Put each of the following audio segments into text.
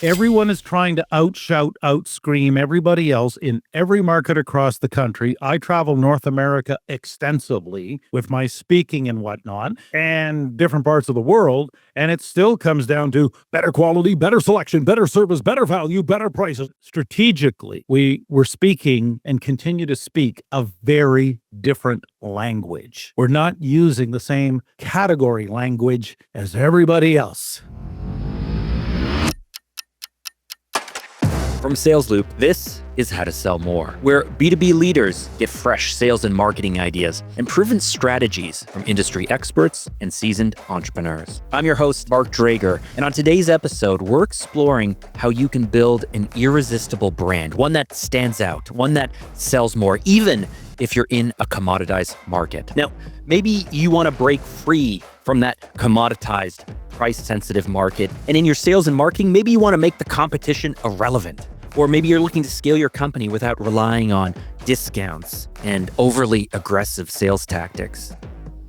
Everyone is trying to outshout, outscream everybody else in every market across the country. I travel North America extensively with my speaking and whatnot, and different parts of the world. And it still comes down to better quality, better selection, better service, better value, better prices. Strategically, we were speaking and continue to speak a very different language. We're not using the same category language as everybody else. From Sales Loop, this is How to Sell More, where B2B leaders get fresh sales and marketing ideas and proven strategies from industry experts and seasoned entrepreneurs. I'm your host, Mark Drager, and on today's episode, we're exploring how you can build an irresistible brand, one that stands out, one that sells more, even if you're in a commoditized market. Now, maybe you want to break free from that commoditized, price-sensitive market, and in your sales and marketing, maybe you want to make the competition irrelevant. Or maybe you're looking to scale your company without relying on discounts and overly aggressive sales tactics.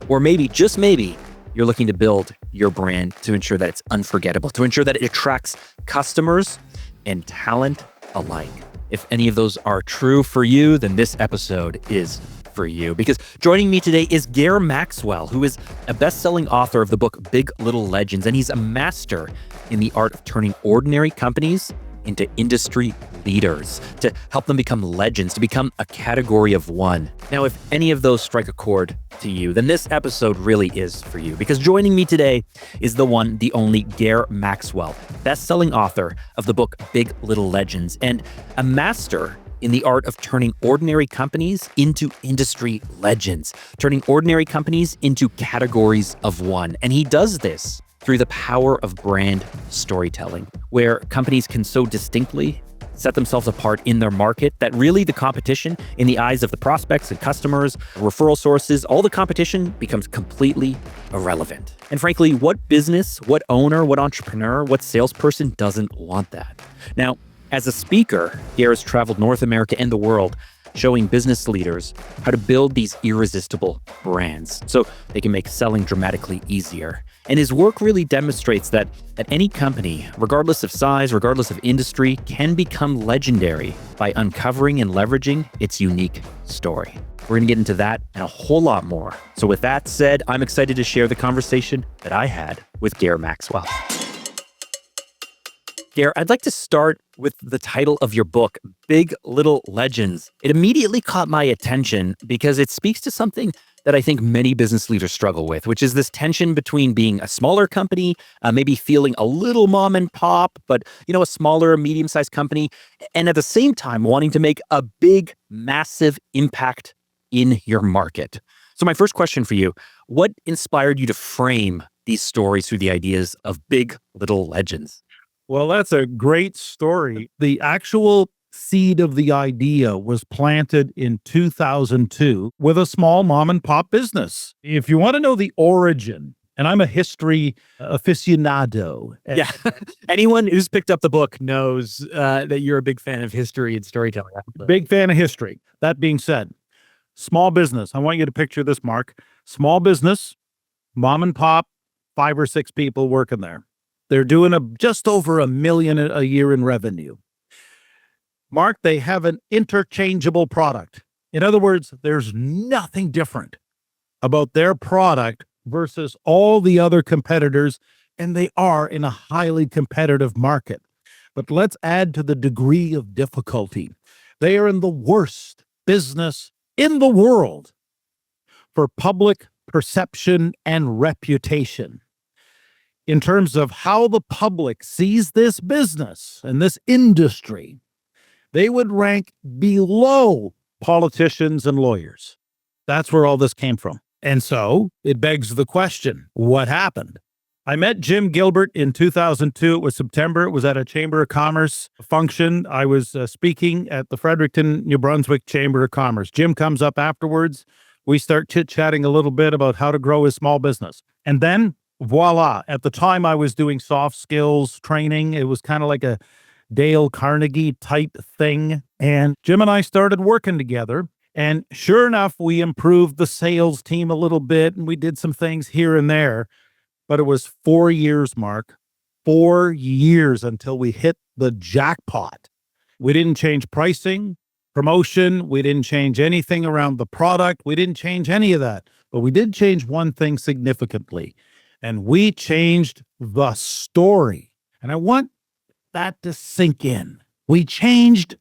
Or maybe, just maybe, you're looking to build your brand to ensure that it's unforgettable, to ensure that it attracts customers and talent alike. If any of those are true for you, then this episode is for you. Because joining me today is Gair Maxwell, who is a best-selling author of the book Big Little Legends, and he's a master in the art of turning ordinary companies into industry leaders, to help them become legends, to become a category of one. Now, if any of those strike a chord to you, then this episode really is for you, because joining me today is the one, the only Gair Maxwell, best-selling author of the book Big Little Legends, and a master in the art of turning ordinary companies into industry legends, turning ordinary companies into categories of one. And he does this through the power of brand storytelling, where companies can so distinctly set themselves apart in their market that really the competition, in the eyes of the prospects and customers, referral sources, all the competition becomes completely irrelevant. And frankly, what business, what owner, what entrepreneur, what salesperson doesn't want that? Now, as a speaker, Gair has traveled North America and the world, showing business leaders how to build these irresistible brands so they can make selling dramatically easier. And his work really demonstrates that any company, regardless of size, regardless of industry, can become legendary by uncovering and leveraging its unique story. We're going to get into that and a whole lot more. So with that said, I'm excited to share the conversation that I had with Gair Maxwell. Gair, I'd like to start with the title of your book, Big Little Legends. It immediately caught my attention because it speaks to something that I think many business leaders struggle with, which is this tension between being a smaller company, maybe feeling a little mom and pop, but a smaller, medium-sized company, and at the same time wanting to make a big, massive impact in your market. So my first question for you, what inspired you to frame these stories through the ideas of Big Little Legends? Well, that's a great story. The actual seed of the idea was planted in 2002 with a small mom and pop business. If you want to know the origin, and I'm a history aficionado. Yeah. Anyone who's picked up the book knows that you're a big fan of history and storytelling. Big fan of history. That being said, small business. I want you to picture this, Mark. Small business, mom and pop, 5 or 6 people working there. They're doing just over $1 million a year in revenue. Mark, they have an interchangeable product. In other words, there's nothing different about their product versus all the other competitors, and they are in a highly competitive market. But let's add to the degree of difficulty. They are in the worst business in the world for public perception and reputation. In terms of how the public sees this business and this industry, they would rank below politicians and lawyers. That's where all this came from. And so it begs the question, what happened? I met Jim Gilbert in 2002. It was September. It was at a Chamber of Commerce function. I was speaking at the Fredericton, New Brunswick Chamber of Commerce. Jim comes up afterwards. We start chit-chatting a little bit about how to grow his small business. And then voila. At the time I was doing soft skills training. It was kind of like a Dale Carnegie type thing. And Jim and I started working together. And sure enough, we improved the sales team a little bit and we did some things here and there. But it was 4 years, Mark, 4 years until we hit the jackpot. We didn't change pricing, promotion. We didn't change anything around the product. We didn't change any of that. But we did change one thing significantly, and we changed the story. And I want that to sink in. We changed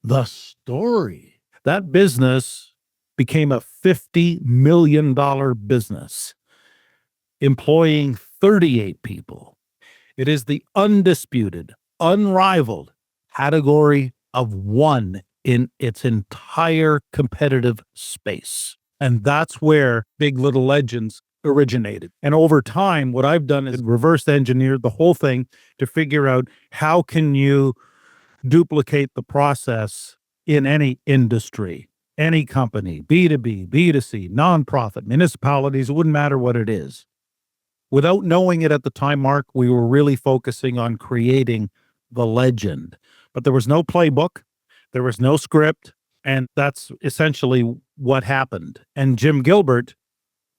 the story. That business became a $50 million business, employing 38 people. It is the undisputed, unrivaled category of one in its entire competitive space. And that's where Big Little Legends originated. And over time, what I've done is reverse engineered the whole thing to figure out how can you duplicate the process in any industry, any company, B2B, B2C, nonprofit, municipalities, it wouldn't matter what it is. Without knowing it at the time, Mark, we were really focusing on creating the legend. But there was no playbook, there was no script, and that's essentially what happened. And Jim Gilbert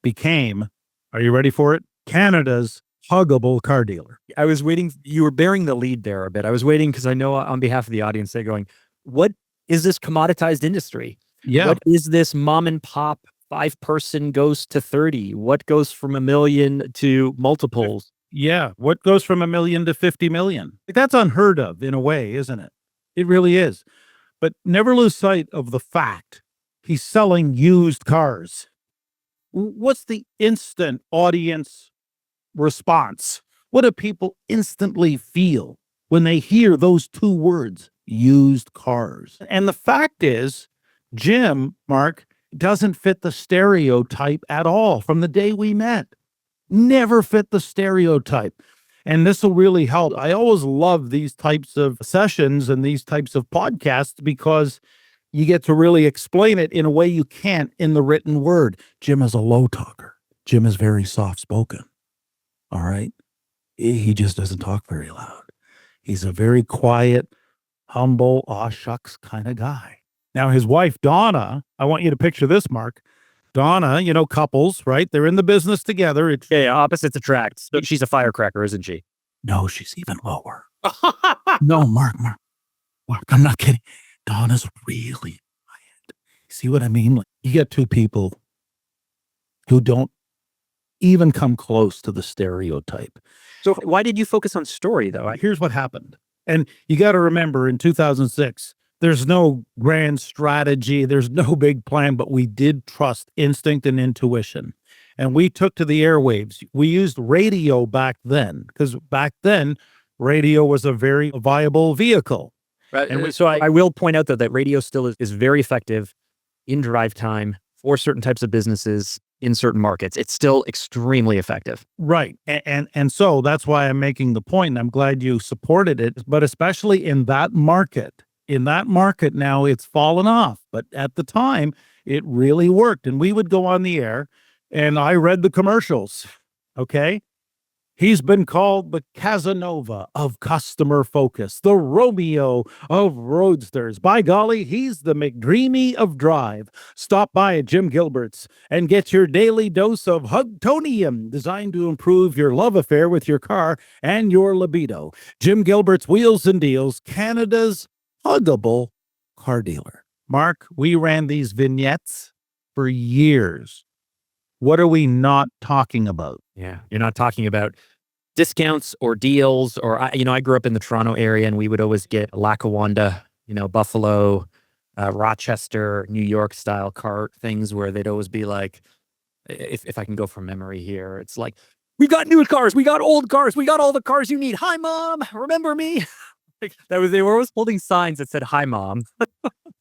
became, are you ready for it? Canada's huggable car dealer. I was waiting. You were bearing the lead there a bit. I was waiting because I know on behalf of the audience, they're going, what is this commoditized industry? Yeah. What is this mom and pop 5-person goes to 30? What goes from $1 million to multiples? Yeah. What goes from $1 million to 50 million? That's unheard of in a way, isn't it? It really is. But never lose sight of the fact he's selling used cars. What's the instant audience response? What do people instantly feel when they hear those two words, used cars? And the fact is, Jim, Mark, doesn't fit the stereotype at all from the day we met. Never fit the stereotype. And this will really help. I always love these types of sessions and these types of podcasts because you get to really explain it in a way you can't in the written word. Jim is a low talker. Jim is very soft spoken. All right. He just doesn't talk very loud. He's a very quiet, humble, aw shucks kind of guy. Now, his wife, Donna, I want you to picture this, Mark. Donna, couples, right? They're in the business together. Yeah, opposites attract. So she's a firecracker, isn't she? No, she's even lower. No, Mark, I'm not kidding. Donna's really quiet. See what I mean? Like, you get two people who don't even come close to the stereotype. So why did you focus on story, though? Here's what happened. And you got to remember, in 2006, there's no grand strategy. There's no big plan, but we did trust instinct and intuition. And we took to the airwaves. We used radio back then because back then, radio was a very viable vehicle. Right. And so I will point out, though, that radio still is very effective in drive time for certain types of businesses in certain markets. It's still extremely effective. Right. And so that's why I'm making the point. And I'm glad you supported it, but especially in that market. In that market now, it's fallen off. But at the time, it really worked. And we would go on the air and I read the commercials. Okay. He's been called the Casanova of customer focus, the Romeo of roadsters. By golly, he's the McDreamy of drive. Stop by at Jim Gilbert's and get your daily dose of Hugtonium, designed to improve your love affair with your car and your libido. Jim Gilbert's Wheels and Deals, Canada's huggable car dealer. Mark, we ran these vignettes for years. What are we not talking about? Yeah. You're not talking about discounts or deals or, I grew up in the Toronto area and we would always get Lackawanna, Buffalo, Rochester, New York style car things where they'd always be like, if I can go from memory here, it's like, we got new cars, we got old cars, we got all the cars you need. Hi, Mom. Remember me? They were always holding signs that said, hi, Mom.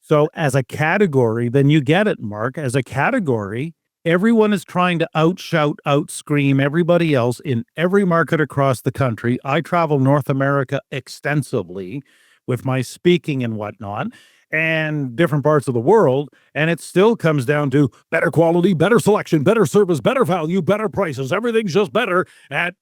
So as a category, then you get it, Mark. As a category, everyone is trying to outshout, outscream everybody else in every market across the country. I travel North America extensively with my speaking and whatnot, and different parts of the world. And it still comes down to better quality, better selection, better service, better value, better prices. Everything's just better at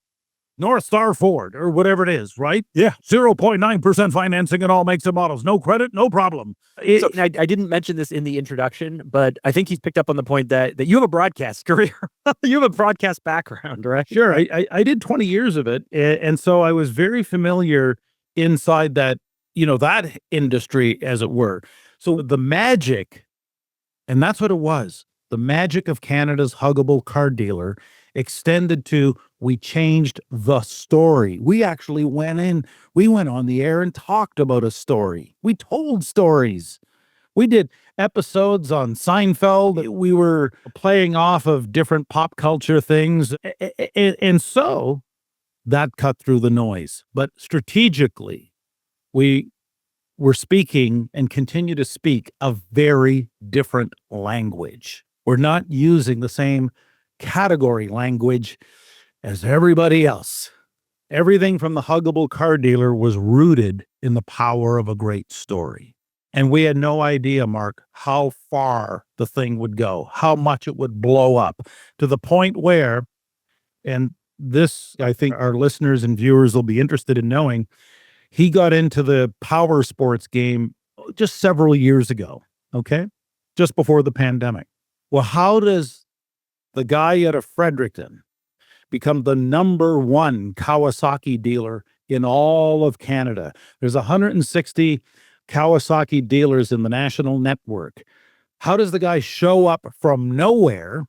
North Star Ford or whatever it is, right? Yeah. 0.9% financing in all makes and models. No credit, no problem. So and I didn't mention this in the introduction, but I think he's picked up on the point that you have a broadcast career. You have a broadcast background, right? Sure. I did 20 years of it. And so I was very familiar inside that, that industry, as it were. So the magic, and that's what it was. The magic of Canada's huggable car dealer extended to we changed the story. We actually we went on the air and talked about a story. We told stories. We did episodes on Seinfeld. We were playing off of different pop culture things. And so that cut through the noise. But strategically, we were speaking and continue to speak a very different language. We're not using the same category language as everybody else. Everything from the huggable car dealer was rooted in the power of a great story. And we had no idea, Mark, how far the thing would go, how much it would blow up to the point where, and this, I think our listeners and viewers will be interested in knowing, he got into the power sports game just several years ago, okay? Just before the pandemic. Well, how does the guy out of Fredericton become the number one Kawasaki dealer in all of Canada? There's 160 Kawasaki dealers in the national network. How does the guy show up from nowhere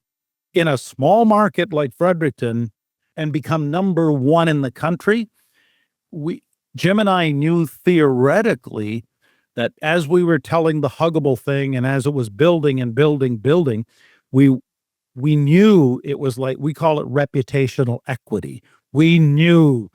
in a small market like Fredericton and become number one in the country? Jim and I knew theoretically that as we were telling the huggable thing and as it was building and building, we knew it was like, we call it reputational equity. We knew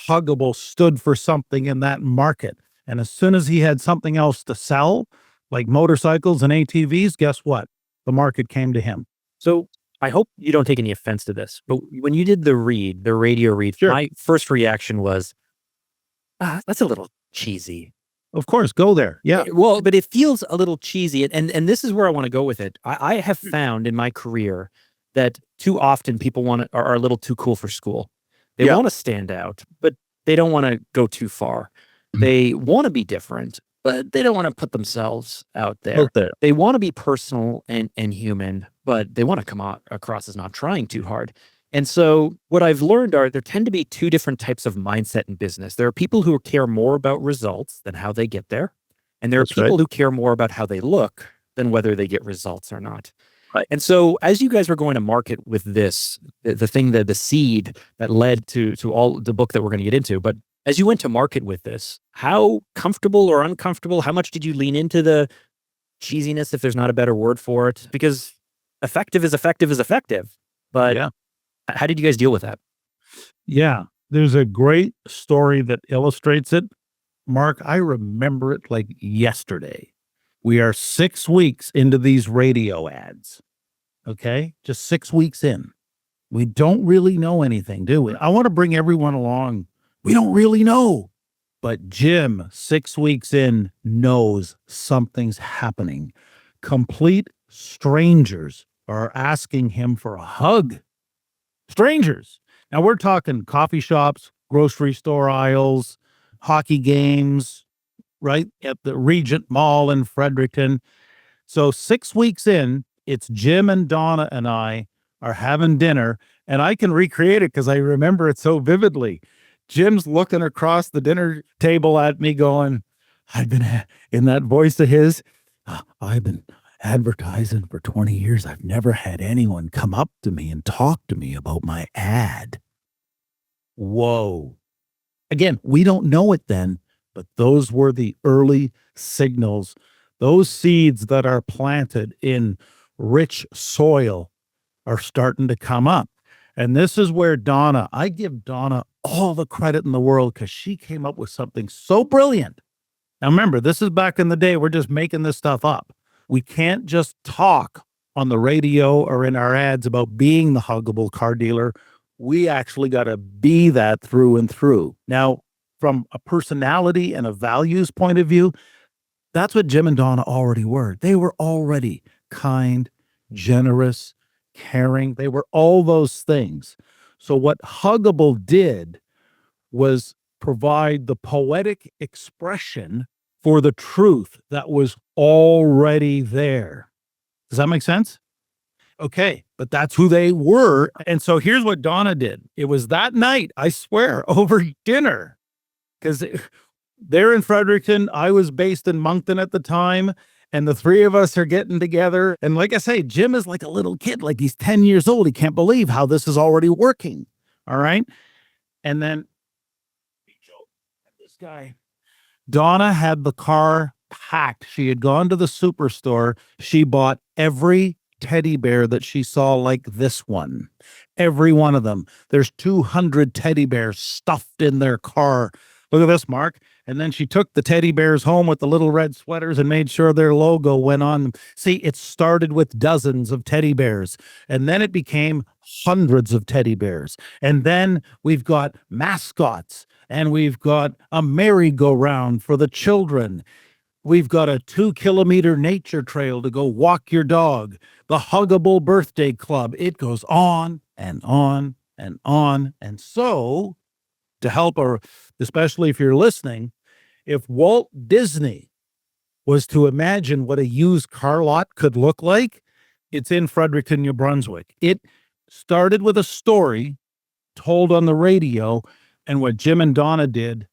huggable stood for something in that market. And as soon as he had something else to sell, like motorcycles and ATVs, guess what? The market came to him. So I hope you don't take any offense to this, but when you did the radio read, Sure. My first reaction was, that's a little cheesy. Of course, go there. Yeah. Well, but it feels a little cheesy. And this is where I want to go with it. I have found in my career that too often people are a little too cool for school. They want to stand out, but they don't want to go too far. They want to be different, but they don't want to put themselves out there. They want to be personal and human, but they want to come across as not trying too hard. And so what I've learned there tend to be two different types of mindset in business. There are people who care more about results than how they get there. And there are people who care more about how they look than whether they get results or not. Right. And so as you guys were going to market with this, the seed that led to all the book that we're going to get into, but as you went to market with this, how comfortable or uncomfortable, how much did you lean into the cheesiness, if there's not a better word for it? Because effective is effective. But how did you guys deal with that? Yeah, there's a great story that illustrates it. Mark, I remember it like yesterday. We are 6 weeks into these radio ads, okay? Just 6 weeks in. We don't really know anything, do we? I want to bring everyone along. We don't really know. But Jim, 6 weeks in, knows something's happening. Complete strangers are asking him for a hug. Strangers. Now we're talking coffee shops, grocery store aisles, hockey games, right at the Regent Mall in Fredericton. So 6 weeks in, it's Jim and Donna and I are having dinner, and I can recreate it because I remember it so vividly. Jim's looking across the dinner table at me going, I've been, in that voice of his, I've been advertising for 20 years. I've never had anyone come up to me and talk to me about my ad. Whoa. Again, we don't know it then, but those were the early signals. Those seeds that are planted in rich soil are starting to come up. And this is where I give Donna all the credit in the world because she came up with something so brilliant. Now remember, this is back in the day. We're just making this stuff up. We can't just talk on the radio or in our ads about being the huggable car dealer. We actually got to be that through and through. Now, from a personality and a values point of view, that's what Jim and Donna already were. They were already kind, generous, caring. They were all those things. So what Huggable did was provide the poetic expression for the truth that was already there. Does that make sense? Okay, but that's who they were. And so here's what Donna did. It was that night, I swear, over dinner, because they're in Fredericton. I was based in Moncton at the time. And the three of us are getting together. And like I say, Jim is like a little kid, like he's 10 years old. He can't believe how this is already working. All right. And then this guy, Donna had the car packed. She had gone to the superstore. She bought every teddy bear that she saw, like this one. Every one of them. There's 200 teddy bears stuffed in their car. Look at this, Mark. And then she took the teddy bears home with the little red sweaters and made sure their logo went on them. See, it started with dozens of teddy bears, and then it became hundreds of teddy bears. And then we've got mascots, and we've got a merry-go-round for the children. We've got a 2-kilometer nature trail to go walk your dog. The Huggable Birthday Club. It goes on and on and on. And so, to help, or especially if you're listening, if Walt Disney was to imagine what a used car lot could look like, it's in Fredericton, New Brunswick. It started with a story told on the radio, and what Jim and Donna did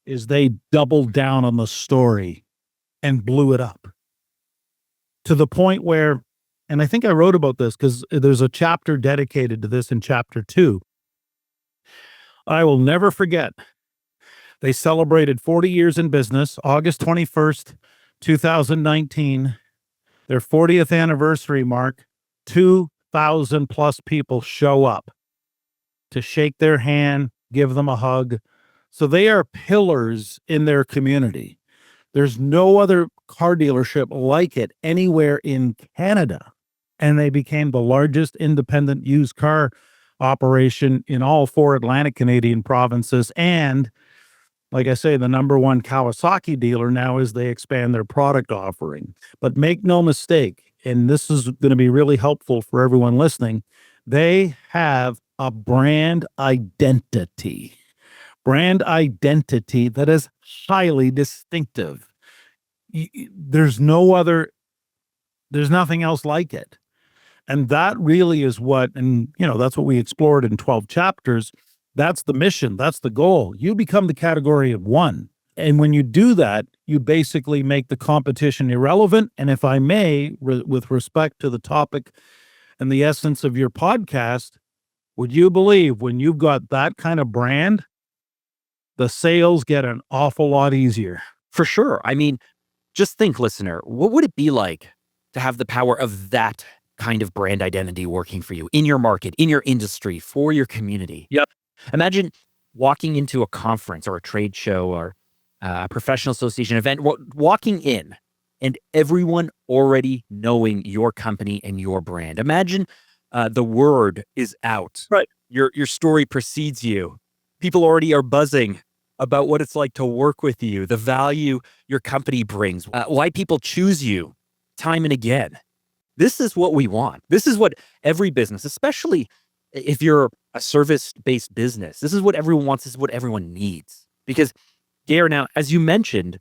is they doubled down on the story and blew it up to the point where, and I think I wrote about this because there's a chapter dedicated to this in chapter 2. I will never forget. They celebrated 40 years in business, August 21st, 2019, their 40th anniversary mark. 2,000 plus people show up to shake their hand, give them a hug. So they are pillars in their community. There's no other car dealership like it anywhere in Canada. And they became the largest independent used car operation in all 4 Atlantic Canadian provinces. And like I say, the number one Kawasaki dealer now as they expand their product offering. But make no mistake, and this is going to be really helpful for everyone listening, they have a brand identity. Brand identity that is highly distinctive. There's nothing else like it. And that really is what, and that's what we explored in 12 chapters. That's the mission. That's the goal. You become the category of one. And when you do that, you basically make the competition irrelevant. And if I may, with respect to the topic and the essence of your podcast, would you believe when you've got that kind of brand, the sales get an awful lot easier? For sure. I mean, just think, listener, what would it be like to have the power of that kind of brand identity working for you in your market, in your industry, for your community? Yep. Imagine walking into a conference or a trade show or a professional association event, walking in and everyone already knowing your company and your brand. Imagine the word is out. Right. Your story precedes you. People already are buzzing about what it's like to work with you, the value your company brings, why people choose you time and again. This is what we want. This is what every business, especially if you're a service-based business, this is what everyone wants. This is what everyone needs. Because, Gair, now, as you mentioned,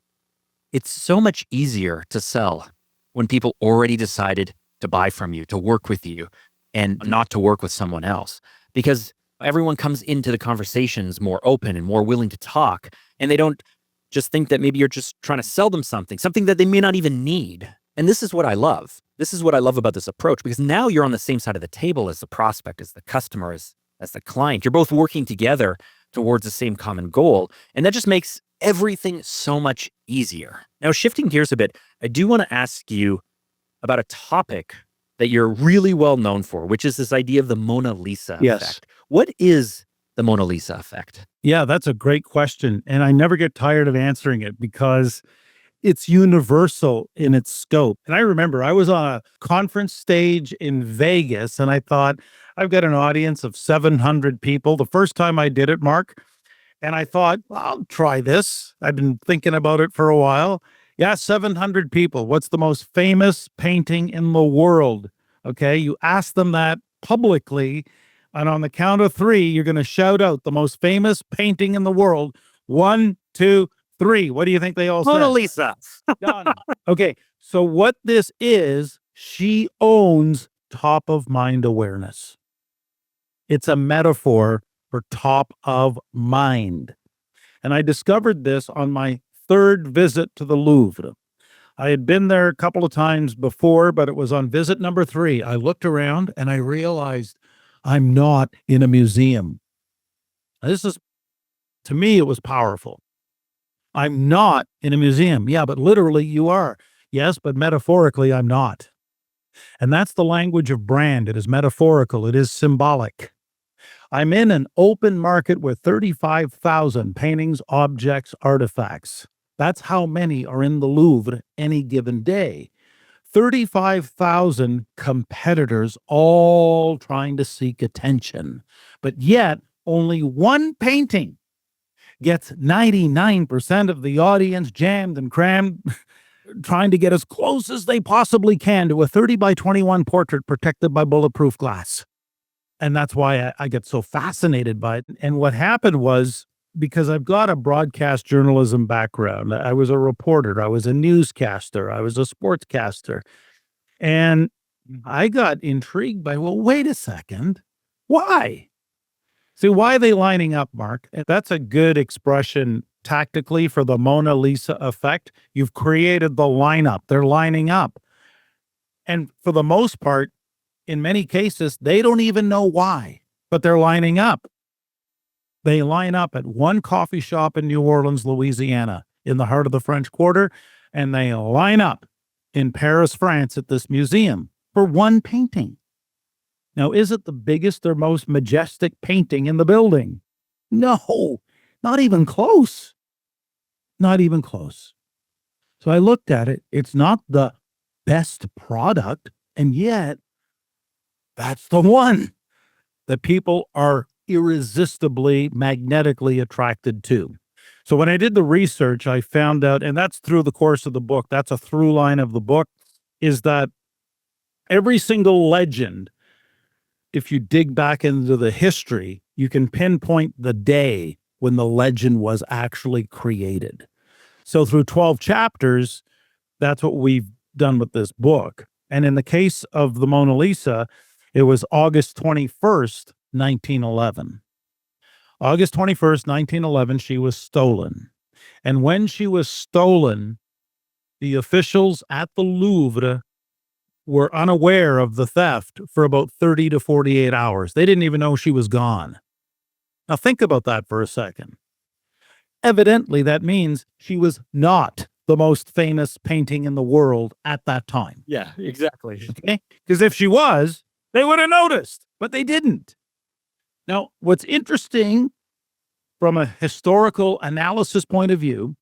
it's so much easier to sell when people already decided to buy from you, to work with you, and not to work with someone else. Because everyone comes into the conversations more open and more willing to talk, and they don't just think that maybe you're just trying to sell them something that they may not even need. And this is what I love. This is what I love about this approach, because now you're on the same side of the table as the prospect, as the customer, as the client. You're both working together towards the same common goal. And that just makes everything so much easier. Now, shifting gears a bit, I do want to ask you about a topic that you're really well known for, which is this idea of the Mona Lisa effect. What is the Mona Lisa effect? Yeah, that's a great question. And I never get tired of answering it because it's universal in its scope. And I remember I was on a conference stage in Vegas and I thought, I've got an audience of 700 people. The first time I did it, Mark, and I thought, well, I'll try this. I've been thinking about it for a while. Yeah, 700 people. What's the most famous painting in the world? Okay, you ask them that publicly. And on the count of three, you're going to shout out the most famous painting in the world. 1, 2, 3. What do you think they all Mona said? Lisa. Done. Okay. So what this is, she owns top of mind awareness. It's a metaphor for top of mind. And I discovered this on my third visit to the Louvre. I had been there a couple of times before, but it was on visit number 3. I looked around and I realized I'm not in a museum. This is, to me, it was powerful. I'm not in a museum. Yeah, but literally you are. Yes, but metaphorically I'm not. And that's the language of brand. It is metaphorical. It is symbolic. I'm in an open market with 35,000 paintings, objects, artifacts. That's how many are in the Louvre any given day. 35,000 competitors all trying to seek attention. But yet, only one painting gets 99% of the audience jammed and crammed, trying to get as close as they possibly can to a 30 by 21 portrait protected by bulletproof glass. And that's why I get so fascinated by it. And what happened was, because I've got a broadcast journalism background, I was a reporter, I was a newscaster, I was a sportscaster. And I got intrigued by, well, wait a second. Why? See, why are they lining up, Mark? And that's a good expression tactically for the Mona Lisa effect. You've created the lineup. They're lining up. And for the most part, in many cases, they don't even know why, but they're lining up. They line up at one coffee shop in New Orleans, Louisiana, in the heart of the French Quarter, and they line up in Paris, France, at this museum for one painting. Now, is it the biggest or most majestic painting in the building? No, not even close. Not even close. So I looked at it. It's not the best product, and yet that's the one that people are irresistibly, magnetically attracted to. So when I did the research, I found out, and that's through the course of the book, that's a through line of the book, is that every single legend, if you dig back into the history, you can pinpoint the day when the legend was actually created. So through 12 chapters, that's what we've done with this book. And in the case of the Mona Lisa, it was August 21st, 1911. August 21st, 1911, she was stolen. And when she was stolen, the officials at the Louvre were unaware of the theft for about 30 to 48 hours. They didn't even know she was gone. Now think about that for a second. Evidently, that means she was not the most famous painting in the world at that time. Yeah, exactly. Okay? Because if she was, they would have noticed, but they didn't. Now, what's interesting from a historical analysis point of view,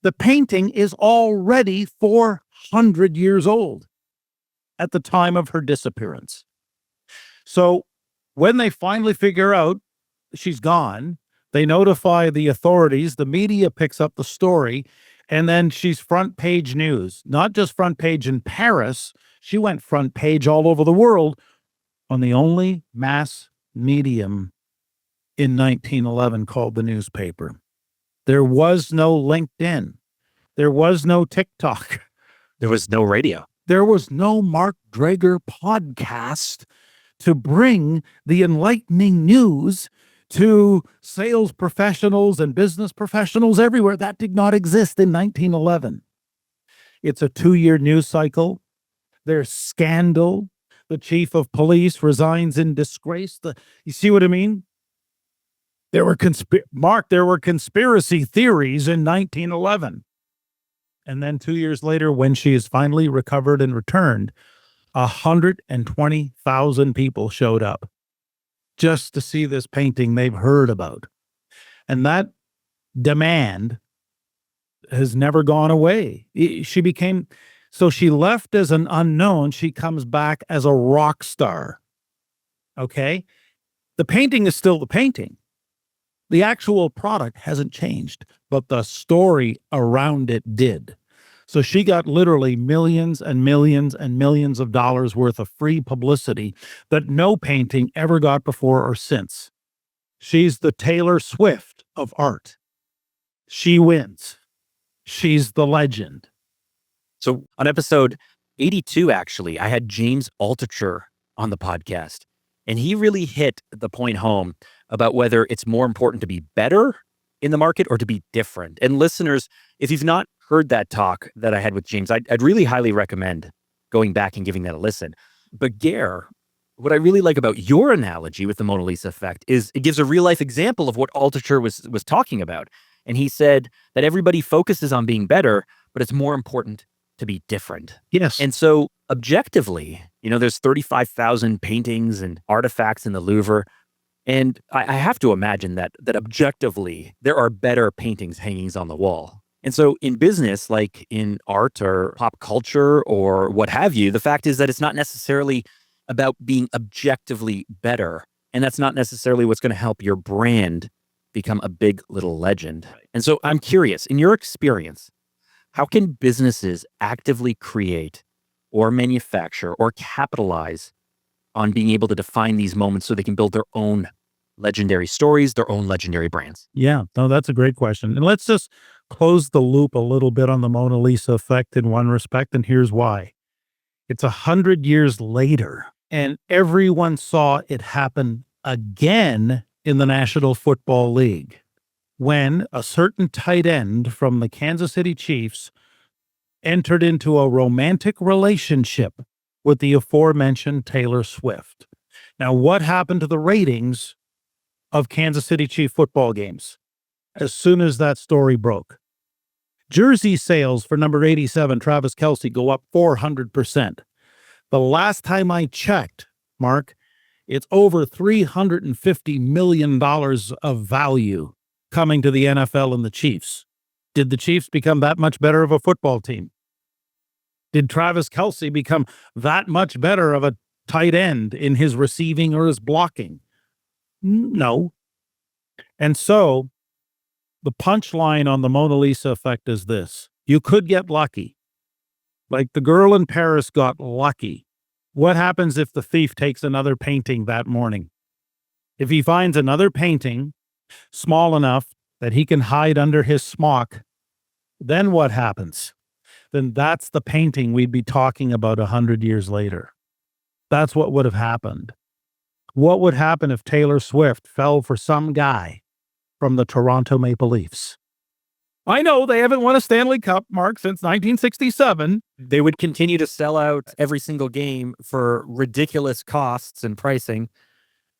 the painting is already 400 years old at the time of her disappearance. So when they finally figure out she's gone, they notify the authorities, the media picks up the story, and then she's front page news. Not just front page in Paris, she went front page all over the world on the only mass medium in 1911 called the newspaper. There was no LinkedIn. There was no TikTok. There was no radio. There was no Mark Drager podcast to bring the enlightening news to sales professionals and business professionals everywhere. That did not exist in 1911. It's a 2-year news cycle. There's scandal. The chief of police resigns in disgrace. You see what I mean? There were conspiracy theories in 1911. And then 2 years later, when she is finally recovered and returned, 120,000 people showed up just to see this painting they've heard about. And that demand has never gone away. So she left as an unknown. She comes back as a rock star. Okay? The painting is still the painting. The actual product hasn't changed, but the story around it did. So she got literally millions and millions and millions of dollars worth of free publicity that no painting ever got before or since. She's the Taylor Swift of art. She wins. She's the legend. So on episode 82, actually, I had James Altucher on the podcast, and he really hit the point home about whether it's more important to be better in the market or to be different. And listeners, if you've not heard that talk that I had with James, I'd really highly recommend going back and giving that a listen. But Gair, what I really like about your analogy with the Mona Lisa effect is it gives a real life example of what Altucher was talking about. And he said that everybody focuses on being better, but it's more important to be different. Yes. And so objectively, there's 35,000 paintings and artifacts in the Louvre. And I have to imagine that objectively, there are better paintings hangings on the wall. And so in business, like in art or pop culture or what have you, the fact is that it's not necessarily about being objectively better. And that's not necessarily what's going to help your brand become a big little legend. And so I'm curious, in your experience, how can businesses actively create or manufacture or capitalize on being able to define these moments so they can build their own legendary stories, their own legendary brands? Yeah, no, that's a great question. And let's just close the loop a little bit on the Mona Lisa effect in one respect, and here's why. It's 100 years later, and everyone saw it happen again in the National Football League when a certain tight end from the Kansas City Chiefs entered into a romantic relationship with the aforementioned Taylor Swift. Now, what happened to the ratings of Kansas City Chief football games as soon as that story broke? Jersey sales for number 87, Travis Kelce, go up 400%. The last time I checked, Mark, it's over $350 million of value coming to the NFL and the Chiefs. Did the Chiefs become that much better of a football team? Did Travis Kelce become that much better of a tight end in his receiving or his blocking? No. And so the punchline on the Mona Lisa effect is this. You could get lucky. Like the girl in Paris got lucky. What happens if the thief takes another painting that morning? If he finds another painting small enough that he can hide under his smock, then what happens? Then that's the painting we'd be talking about 100 years later. That's what would have happened. What would happen if Taylor Swift fell for some guy from the Toronto Maple Leafs? I know they haven't won a Stanley Cup, Mark, since 1967. They would continue to sell out every single game for ridiculous costs and pricing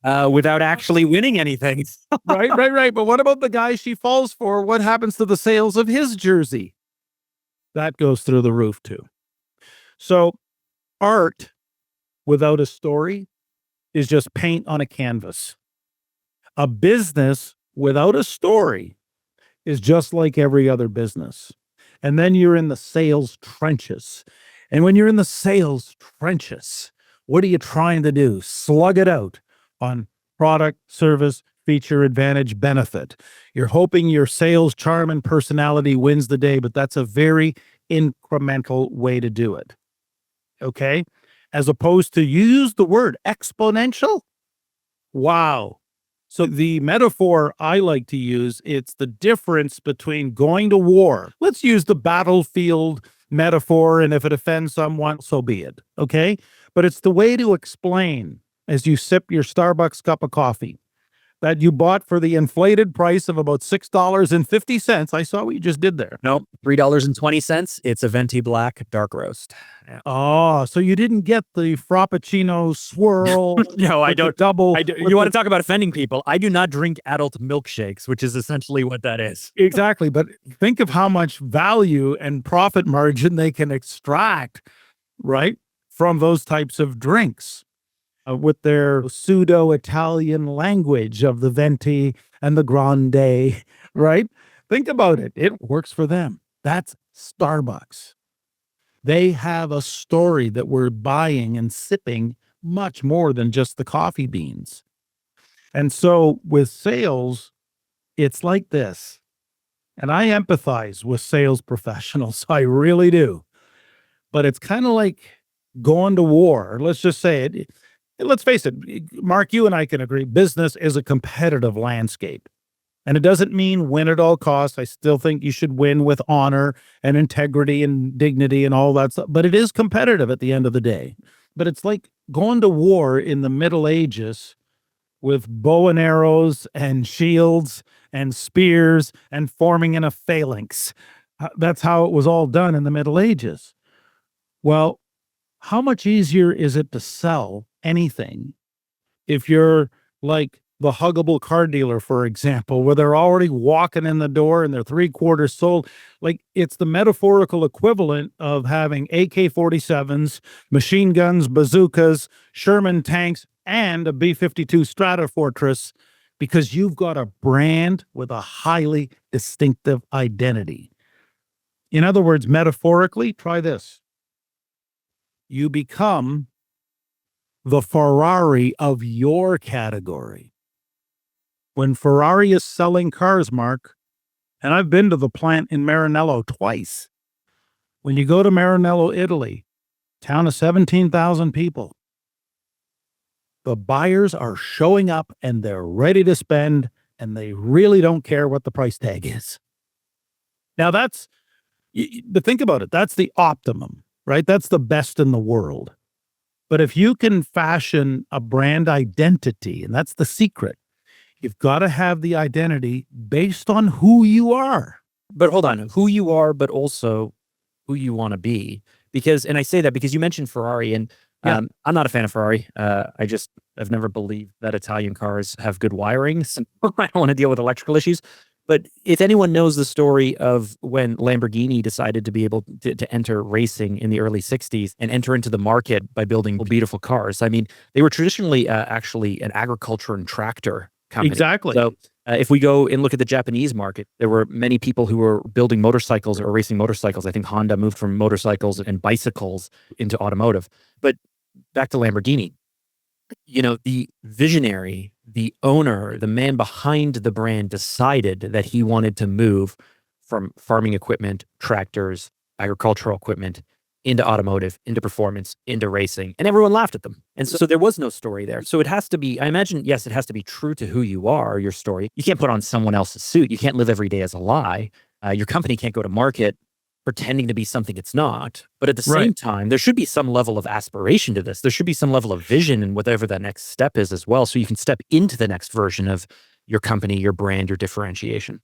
without actually winning anything. Right. But what about the guy she falls for? What happens to the sales of his jersey? That goes through the roof too. So art without a story is just paint on a canvas. A business without a story is just like every other business. And then you're in the sales trenches. And when you're in the sales trenches, what are you trying to do? Slug it out on product, service, feature, advantage, benefit. You're hoping your sales charm and personality wins the day, but that's a very incremental way to do it. Okay? As opposed to use the word exponential. Wow. So the metaphor I like to use, it's the difference between going to war. Let's use the battlefield metaphor, and if it offends someone, so be it, okay? But it's the way to explain as you sip your Starbucks cup of coffee that you bought for the inflated price of about $6.50. I saw what you just did there. Nope, $3.20. It's a venti black dark roast. Yeah. Oh, so you didn't get the Frappuccino swirl. No, I don't. Double. You want to talk about offending people? I do not drink adult milkshakes, which is essentially what that is. Exactly. But think of how much value and profit margin they can extract, right, from those types of drinks. With their pseudo-Italian language of the venti and the grande, right? Think about it. It works for them. That's Starbucks. They have a story that we're buying and sipping much more than just the coffee beans. And so with sales, it's like this. And I empathize with sales professionals. I really do. But it's kind of like going to war. Let's just say it. Let's face it, Mark, you and I can agree business is a competitive landscape. And it doesn't mean win at all costs. I still think you should win with honor and integrity and dignity and all that stuff. But it is competitive at the end of the day. But it's like going to war in the Middle Ages with bow and arrows and shields and spears and forming in a phalanx. That's how it was all done in the Middle Ages. Well, how much easier is it to sell anything if you're like the huggable car dealer, for example, where they're already walking in the door and they're 3/4 sold? Like it's the metaphorical equivalent of having AK-47s, machine guns, bazookas, Sherman tanks, and a B-52 Stratofortress because you've got a brand with a highly distinctive identity. In other words, metaphorically, try this. You become the Ferrari of your category. When Ferrari is selling cars, Mark, and I've been to the plant in Maranello twice. When you go to Maranello, Italy, town of 17,000 people, the buyers are showing up and they're ready to spend and they really don't care what the price tag is. Now that's, but think about it, that's the optimum, right? That's the best in the world. But if you can fashion a brand identity, and that's the secret, you've got to have the identity based on who you are. But hold on, who you are, but also who you want to be. Because, and I say that because you mentioned Ferrari, and I'm not a fan of Ferrari. I've never believed that Italian cars have good wiring, so I don't want to deal with electrical issues. But if anyone knows the story of when Lamborghini decided to be able to enter racing in the early 60s and enter into the market by building beautiful cars, I mean, they were traditionally actually an agriculture and tractor company. Exactly. So if we go and look at the Japanese market, there were many people who were building motorcycles or racing motorcycles. I think Honda moved from motorcycles and bicycles into automotive. But back to Lamborghini, the visionary, the owner, the man behind the brand decided that he wanted to move from farming equipment, tractors, agricultural equipment into automotive, into performance, into racing, and everyone laughed at them. And so there was no story there. So it has to be, I imagine, yes, it has to be true to who you are, your story. You can't put on someone else's suit. You can't live every day as a lie. Your company can't go to market pretending to be something it's not. But at the same time, there should be some level of aspiration to this. There should be some level of vision in whatever that next step is as well. So you can step into the next version of your company, your brand, your differentiation.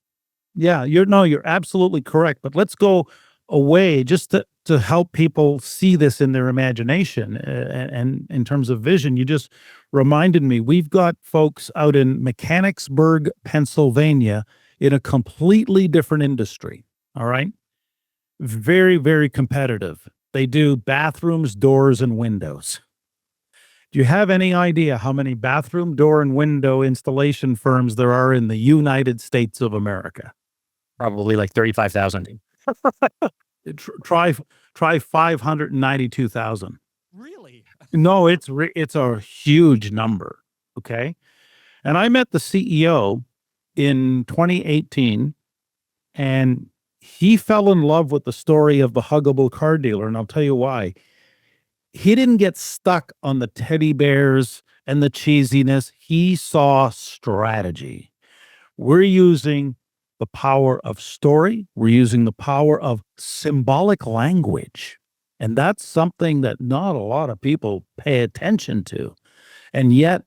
Yeah, you're absolutely correct. But let's go away just to help people see this in their imagination and in terms of vision. You just reminded me, we've got folks out in Mechanicsburg, Pennsylvania, in a completely different industry. All right. Very, very competitive. They do bathrooms, doors, and windows. Do you have any idea how many bathroom, door, and window installation firms there are in the United States of America? Probably like 35,000. Try 592,000. Really? No, it's a huge number. Okay. And I met the CEO in 2018, and he fell in love with the story of the huggable car dealer. And I'll tell you why. He didn't get stuck on the teddy bears and the cheesiness. He saw strategy. We're using the power of story. We're using the power of symbolic language. And that's something that not a lot of people pay attention to. And yet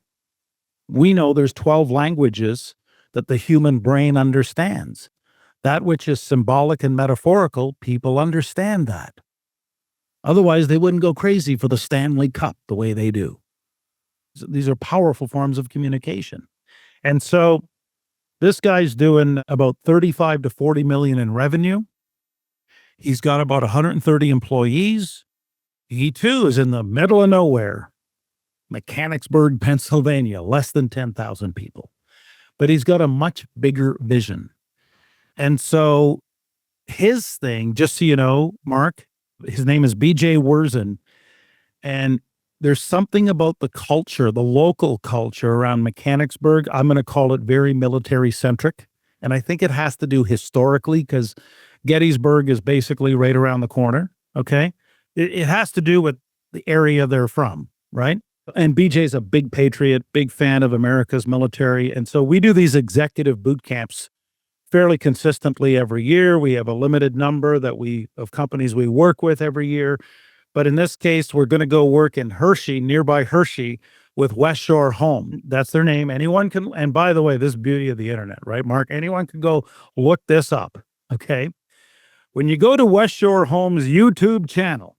we know there's 12 languages that the human brain understands. That which is symbolic and metaphorical, people understand that. Otherwise, they wouldn't go crazy for the Stanley Cup the way they do. These are powerful forms of communication. And so this guy's doing about 35 to 40 million in revenue. He's got about 130 employees. He too is in the middle of nowhere, Mechanicsburg, Pennsylvania, less than 10,000 people. But he's got a much bigger vision. And so his thing, just so you know, Mark, his name is BJ Wurzen. And there's something about the culture, the local culture around Mechanicsburg. I'm going to call it very military centric. And I think it has to do historically because Gettysburg is basically right around the corner. Okay. It has to do with the area they're from, right? And BJ's a big patriot, big fan of America's military. And so we do these executive boot camps fairly consistently every year. We have a limited number of companies we work with every year. But in this case, we're going to go work in Hershey, nearby Hershey, with West Shore Home. That's their name. Anyone can, and by the way, this is beauty of the internet, right, Mark? Anyone can go look this up. Okay. When you go to West Shore Home's YouTube channel,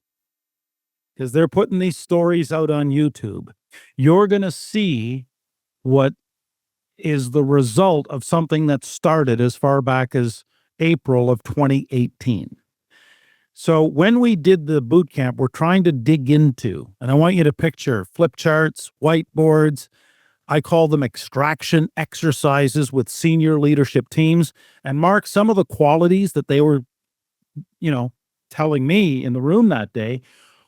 because they're putting these stories out on YouTube, you're going to see what is the result of something that started as far back as April of 2018. So when we did the boot camp, we're trying to dig into, and I want you to picture flip charts, whiteboards. I call them extraction exercises with senior leadership teams. And Mark, some of the qualities that they were, telling me in the room that day,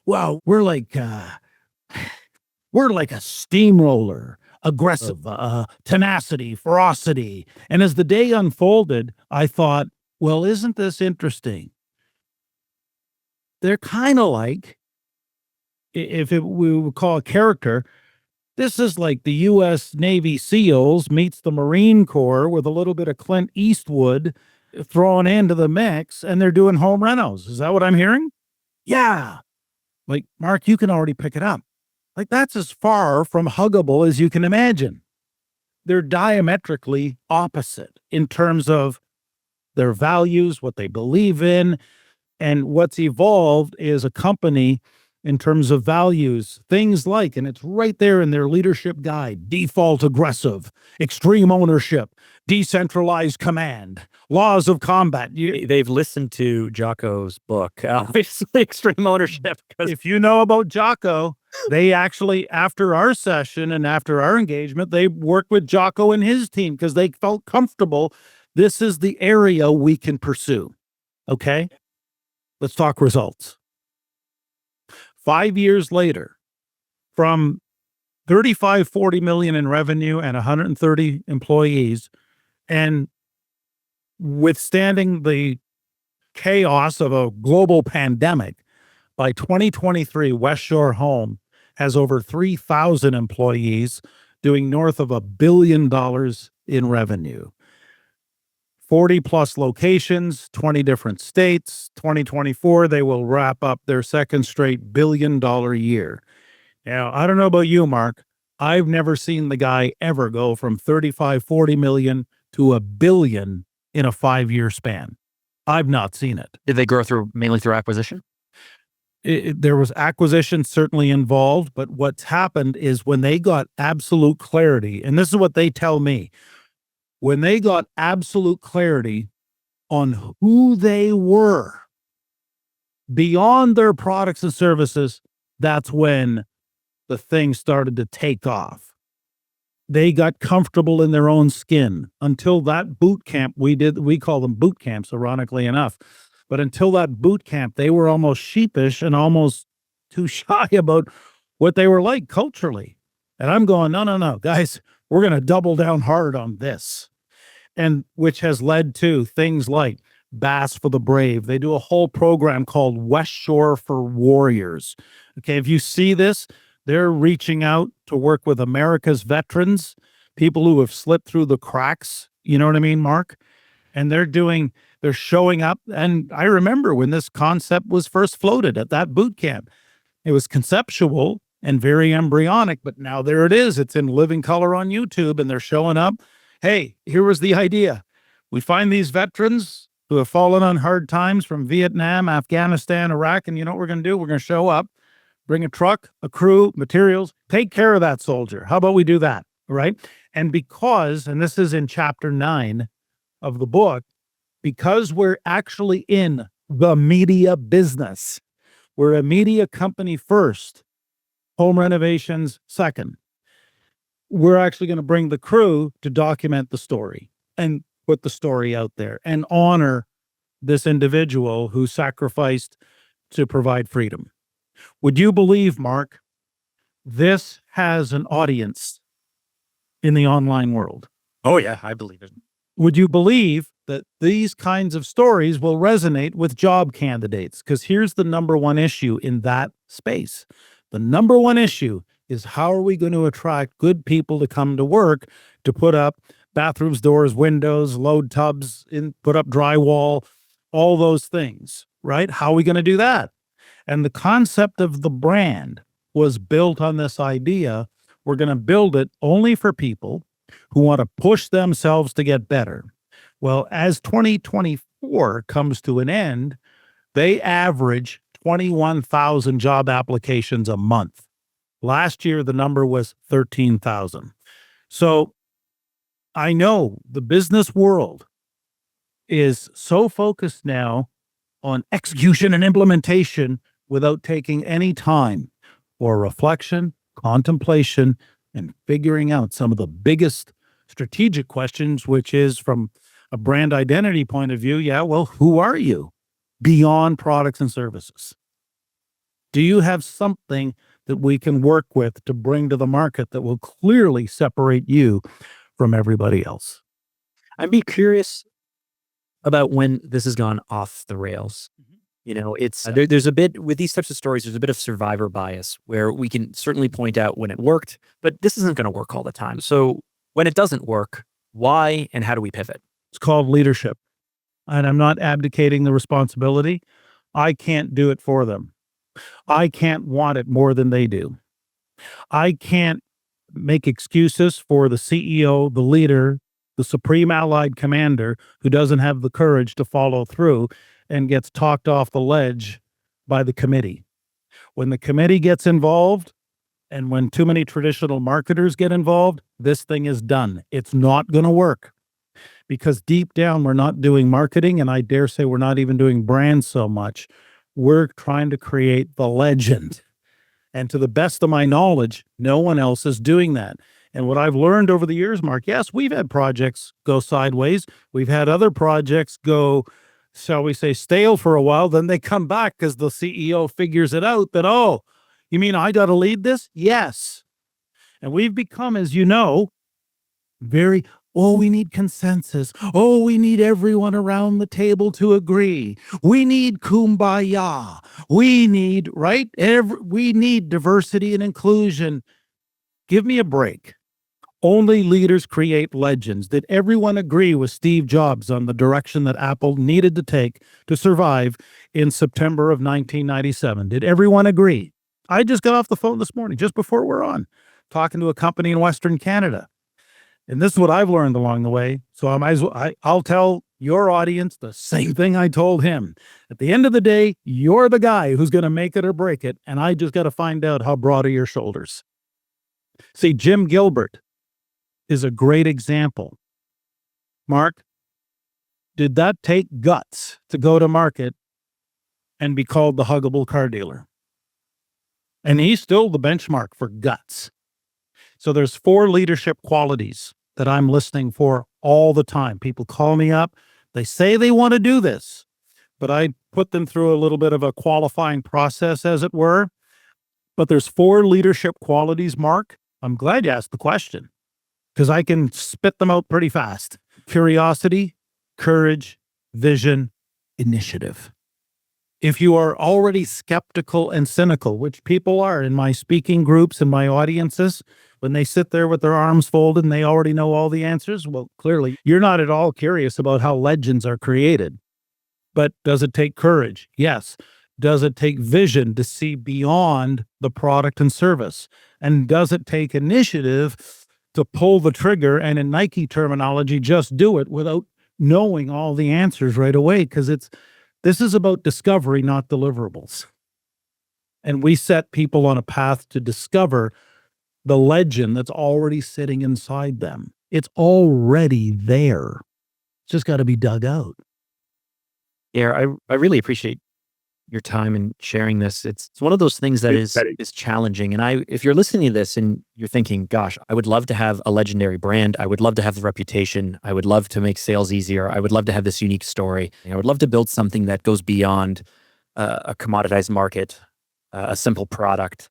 wow, we're like a steamroller, aggressive, tenacity, ferocity. And as the day unfolded, I thought, well, isn't this interesting? They're kind of like, we would call a character, this is like the U.S. Navy SEALs meets the Marine Corps with a little bit of Clint Eastwood thrown into the mix, and they're doing home renos. Is that what I'm hearing? Yeah. Like, Mark, you can already pick it up. Like, that's as far from huggable as you can imagine. They're diametrically opposite in terms of their values, what they believe in. And what's evolved is a company in terms of values, things like, and it's right there in their leadership guide, default aggressive, extreme ownership, decentralized command, laws of combat. They've listened to Jocko's book, obviously, Extreme Ownership. If you know about Jocko, they actually, after our session and after our engagement, they worked with Jocko and his team because they felt comfortable. This is the area we can pursue. Okay? Let's talk results. 5 years later, from 40 million in revenue and 130 employees, and withstanding the chaos of a global pandemic, by 2023, West Shore Home has over 3,000 employees doing north of $1 billion in revenue. 40 plus locations, 20 different states. 2024, they will wrap up their second straight $1 billion year. Now, I don't know about you, Mark. I've never seen the guy ever go from 40 million to $1 billion in a 5-year span. I've not seen it. Did they grow mainly through acquisition? There was acquisition certainly involved, but what's happened is when they got absolute clarity, and this is what they tell me, when they got absolute clarity on who they were beyond their products and services, that's when the thing started to take off. They got comfortable in their own skin until that boot camp we call them boot camps, ironically enough. But until that boot camp, they were almost sheepish and almost too shy about what they were like culturally. And I'm going, no, guys, we're going to double down hard on this. And which has led to things like Bass for the Brave. They do a whole program called West Shore for Warriors. Okay, if you see this, they're reaching out to work with America's veterans, people who have slipped through the cracks. You know what I mean, Mark? And they're showing up. And I remember when this concept was first floated at that boot camp, it was conceptual and very embryonic, but now there it is. It's in living color on YouTube, and they're showing up. Hey, here was the idea. We find these veterans who have fallen on hard times from Vietnam, Afghanistan, Iraq, and you know what we're going to do? We're going to show up, bring a truck, a crew, materials, take care of that soldier. How about we do that, right? And and this is in chapter 9 of the book, because we're actually in the media business, we're a media company first, home renovations second. We're actually going to bring the crew to document the story and put the story out there and honor this individual who sacrificed to provide freedom. Would you believe, Mark, this has an audience in the online world? Oh, yeah, I believe it. Would you believe that these kinds of stories will resonate with job candidates? Because here's the number one issue in that space. The number one issue is, how are we going to attract good people to come to work, to put up bathrooms, doors, windows, load tubs, put up drywall, all those things, right? How are we going to do that? And the concept of the brand was built on this idea: we're going to build it only for people who want to push themselves to get better. Well, as 2024 comes to an end, they average 21,000 job applications a month. Last year, the number was 13,000. So I know the business world is so focused now on execution and implementation without taking any time for reflection, contemplation, and figuring out some of the biggest strategic questions, which is, from a brand identity point of view, who are you beyond products and services? Do you have something that we can work with to bring to the market that will clearly separate you from everybody else? I'd be curious about when this has gone off the rails. There's a bit with these types of stories, there's a bit of survivor bias where we can certainly point out when it worked, but this isn't going to work all the time. So when it doesn't work, why and how do we pivot? It's called leadership. And I'm not abdicating the responsibility. I can't do it for them. I can't want it more than they do. I can't make excuses for the CEO, the leader, the supreme allied commander who doesn't have the courage to follow through and gets talked off the ledge by the committee. When the committee gets involved, and when too many traditional marketers get involved, this thing is done. It's not going to work, because deep down, we're not doing marketing, and I dare say we're not even doing brands so much. We're trying to create the legend. And to the best of my knowledge, no one else is doing that. And what I've learned over the years, Mark, yes, we've had projects go sideways. We've had other projects go, shall we say, stale for a while. Then they come back because the CEO figures it out that, oh, you mean I got to lead this? Yes. And we've become, as you know, very, we need consensus. Oh, we need everyone around the table to agree. We need kumbaya. We need, right? We need diversity and inclusion. Give me a break. Only leaders create legends. Did everyone agree with Steve Jobs on the direction that Apple needed to take to survive in September of 1997? Did everyone agree? I just got off the phone this morning, just before we're on, talking to a company in Western Canada. And this is what I've learned along the way. So I'll tell your audience the same thing I told him. At the end of the day, you're the guy who's going to make it or break it. And I just got to find out how broad are your shoulders. See, Jim Gilbert is a great example. Mark, did that take guts to go to market and be called the huggable car dealer? And he's still the benchmark for guts. So there's 4 leadership qualities that I'm listening for all the time. People call me up. They say they want to do this, but I put them through a little bit of a qualifying process, as it were. But there's 4 leadership qualities, Mark. I'm glad you asked the question, because I can spit them out pretty fast. Curiosity, courage, vision, initiative. If you are already skeptical and cynical, which people are in my speaking groups and my audiences, when they sit there with their arms folded and they already know all the answers, well, clearly you're not at all curious about how legends are created. But does it take courage? Yes. Does it take vision to see beyond the product and service? And does it take initiative to pull the trigger, and in Nike terminology, just do it without knowing all the answers right away? Because this is about discovery, not deliverables. And we set people on a path to discover the legend that's already sitting inside them. It's already there. It's just got to be dug out. Yeah, I really appreciate your time and sharing this. It's one of those things that is challenging. And if you're listening to this and you're thinking, gosh, I would love to have a legendary brand. I would love to have the reputation. I would love to make sales easier. I would love to have this unique story. I would love to build something that goes beyond a commoditized market, a simple product,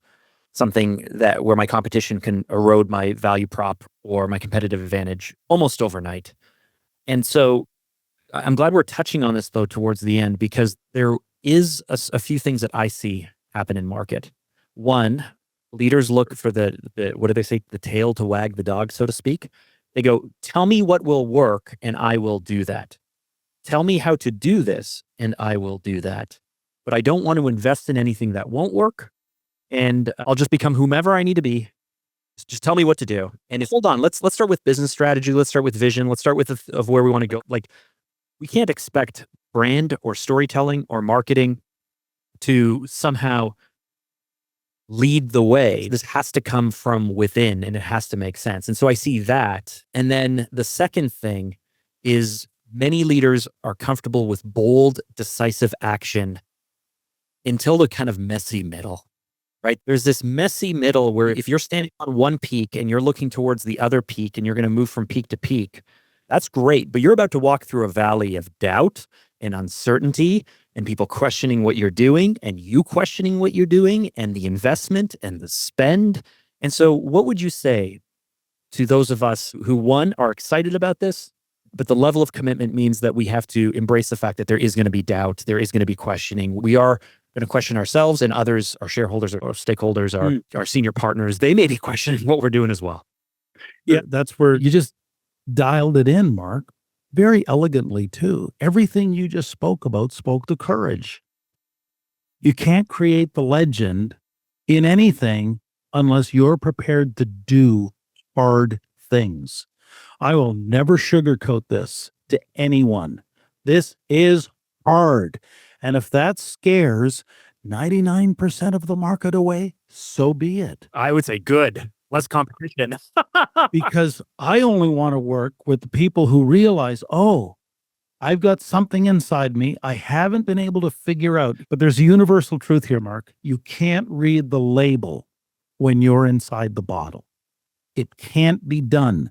something where my competition can erode my value prop or my competitive advantage almost overnight. And so I'm glad we're touching on this though towards the end, because there is a few things that I see happen in market. One, leaders look for the what do they say? The tail to wag the dog, so to speak. They go, tell me what will work and I will do that. Tell me how to do this and I will do that. But I don't want to invest in anything that won't work. And I'll just become whomever I need to be. Just tell me what to do. And hold on, let's start with business strategy. Let's start with vision. Let's start with of where we want to go. Like, we can't expect brand or storytelling or marketing to somehow lead the way. This has to come from within and it has to make sense. And so I see that. And then the second thing is many leaders are comfortable with bold, decisive action until the kind of messy middle, right? There's this messy middle where if you're standing on one peak and you're looking towards the other peak and you're going to move from peak to peak, that's great. But you're about to walk through a valley of doubt and uncertainty and people questioning what you're doing and you questioning what you're doing and the investment and the spend. And so what would you say to those of us who, one, are excited about this, but the level of commitment means that we have to embrace the fact that there is going to be doubt, there is going to be questioning. We are going to question ourselves, and others, our shareholders or stakeholders, our senior partners, they may be questioning what we're doing as well. Yeah, that's where you just dialed it in, Mark, very elegantly too. Everything you just spoke about spoke to courage. You can't create the legend in anything unless you're prepared to do hard things. I will never sugarcoat this to anyone. This is hard. And if that scares 99% of the market away, so be it. I would say good. Less competition. Because I only want to work with the people who realize, oh, I've got something inside me I haven't been able to figure out. But there's a universal truth here, Mark. You can't read the label when you're inside the bottle. It can't be done.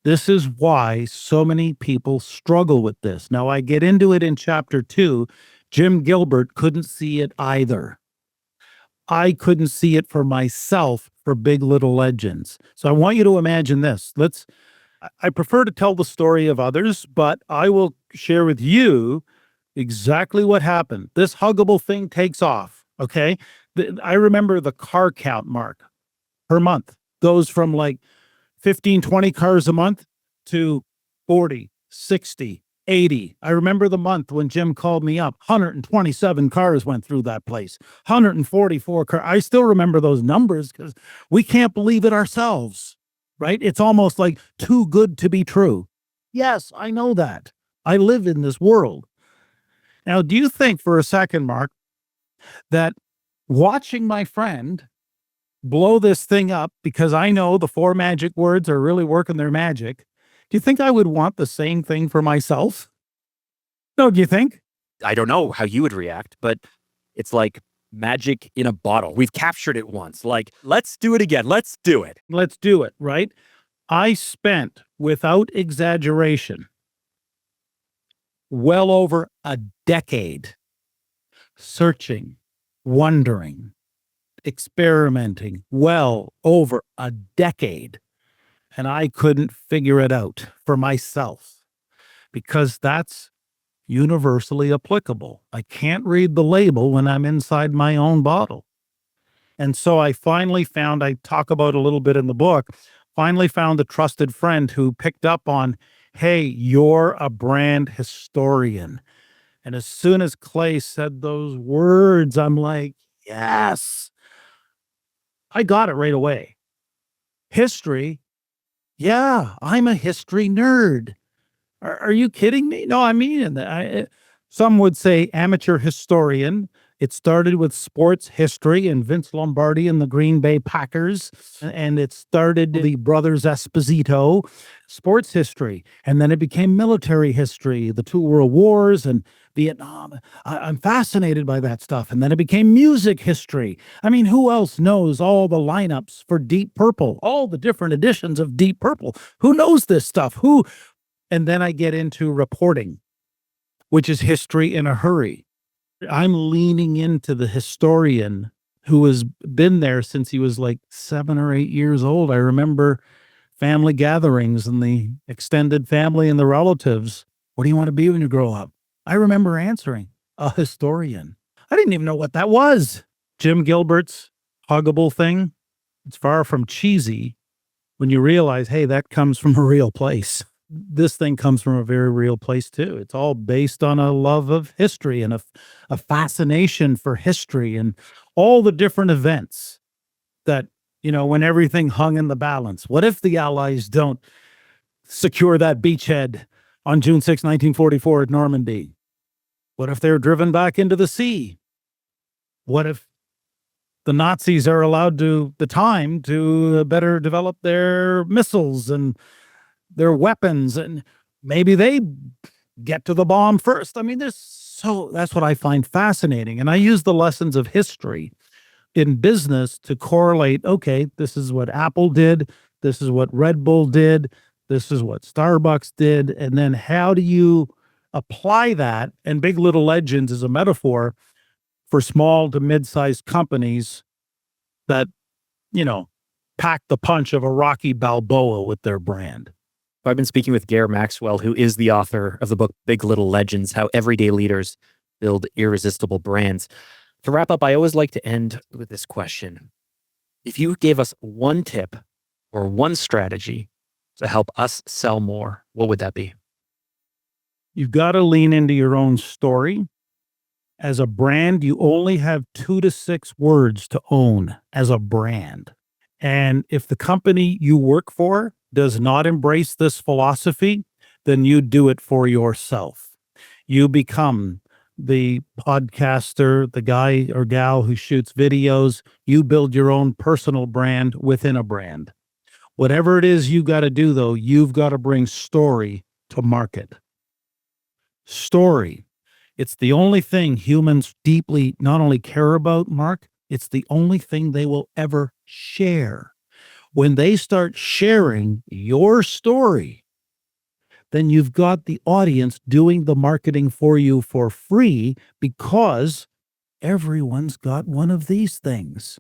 This is why so many people struggle with this. Now, I get into it in chapter 2. Jim Gilbert couldn't see it either. I couldn't see it for myself for Big Little Legends. So I want you to imagine this. I prefer to tell the story of others, but I will share with you exactly what happened. This huggable thing takes off, okay? I remember the car count, Mark, per month goes from like 15, 20 cars a month to 40, 60, 80. I remember the month when Jim called me up, 127 cars went through that place, 144 cars. I still remember those numbers because we can't believe it ourselves, right? It's almost like too good to be true. Yes, I know that. I live in this world. Now, do you think for a second, Mark, that watching my friend blow this thing up, because I know the 4 magic words are really working their magic, do you think I would want the same thing for myself? No, do you think? I don't know how you would react, but it's like magic in a bottle. We've captured it once. Like, let's do it again. Let's do it. Let's do it, right? I spent, without exaggeration, well over a decade searching, wondering, experimenting, well over a decade. And I couldn't figure it out for myself because that's universally applicable. I can't read the label when I'm inside my own bottle. And so I finally found, I talk about a little bit in the book, finally found a trusted friend who picked up on, hey, you're a brand historian. And as soon as Clay said those words, I'm like, yes, I got it right away. History. Yeah, I'm a history nerd. Are you kidding me? No, I mean that. Some would say amateur historian. It started with sports history and Vince Lombardi and the Green Bay Packers, and it started the Brothers Esposito, sports history, and then it became military history, the 2 world wars and Vietnam. I'm fascinated by that stuff, and then it became music history. I mean, who else knows all the lineups for Deep Purple, all the different editions of Deep Purple? Who knows this stuff? Who? And then I get into reporting, which is history in a hurry. I'm leaning into the historian who has been there since he was like 7 or 8 years old. I remember family gatherings and the extended family and the relatives, what do you want to be when you grow up? I remember answering, a historian. I didn't even know what that was. Jim Gilbert's huggable thing. It's far from cheesy when you realize, hey, that comes from a real place. This thing comes from a very real place too. It's all based on a love of history and a fascination for history and all the different events that, when everything hung in the balance. What if the Allies don't secure that beachhead on June 6, 1944 at Normandy? What if they're driven back into the sea? What if the Nazis are allowed the time to better develop their missiles and their weapons, and maybe they get to the bomb first? I mean, that's what I find fascinating. And I use the lessons of history in business to correlate, okay, this is what Apple did, this is what Red Bull did, this is what Starbucks did, and then how do you apply that? And Big Little Legends is a metaphor for small to mid-sized companies that, pack the punch of a Rocky Balboa with their brand. I've been speaking with Gair Maxwell, who is the author of the book Big Little Legends: How Everyday Leaders Build Irresistible Brands. To wrap up, I always like to end with this question. If you gave us one tip or one strategy to help us sell more, what would that be? You've got to lean into your own story. As a brand, you only have 2 to 6 words to own as a brand. And if the company you work for does not embrace this philosophy, then you do it for yourself. You become the podcaster, the guy or gal who shoots videos. You build your own personal brand within a brand. Whatever it is you got to do, though, you've got to bring story to market. Story. It's the only thing humans deeply not only care about, Mark, it's the only thing they will ever share. When they start sharing your story, then you've got the audience doing the marketing for you for free, because everyone's got one of these things.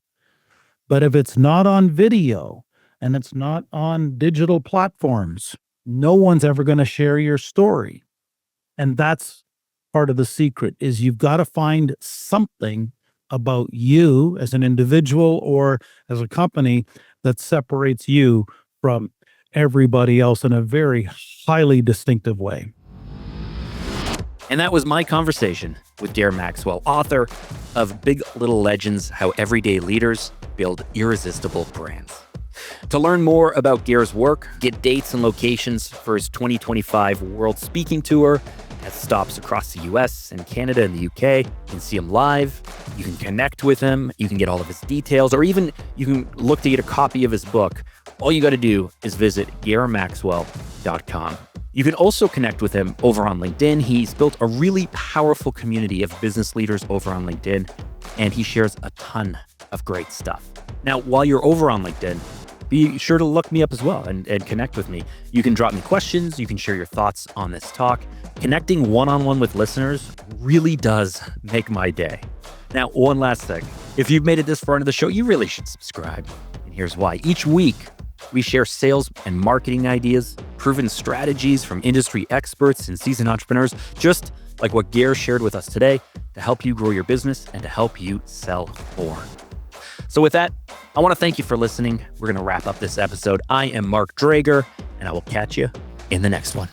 But if it's not on video and it's not on digital platforms, no one's ever going to share your story. And that's part of the secret, is you've got to find something about you as an individual or as a company that separates you from everybody else in a very highly distinctive way. And that was my conversation with Gair Maxwell, author of Big Little Legends: How Everyday Leaders Build Irresistible Brands. To learn more about Gair's work, get dates and locations for his 2025 World Speaking Tour, has stops across the US and Canada and the UK. You can see him live. You can connect with him. You can get all of his details, or even you can look to get a copy of his book. All you got to do is visit gairmaxwell.com. You can also connect with him over on LinkedIn. He's built a really powerful community of business leaders over on LinkedIn, and he shares a ton of great stuff. Now, while you're over on LinkedIn, be sure to look me up as well and connect with me. You can drop me questions. You can share your thoughts on this talk. Connecting one-on-one with listeners really does make my day. Now, one last thing. If you've made it this far into the show, you really should subscribe. And here's why. Each week, we share sales and marketing ideas, proven strategies from industry experts and seasoned entrepreneurs, just like what Gair shared with us today, to help you grow your business and to help you sell more. So with that, I want to thank you for listening. We're going to wrap up this episode. I am Mark Drager, and I will catch you in the next one.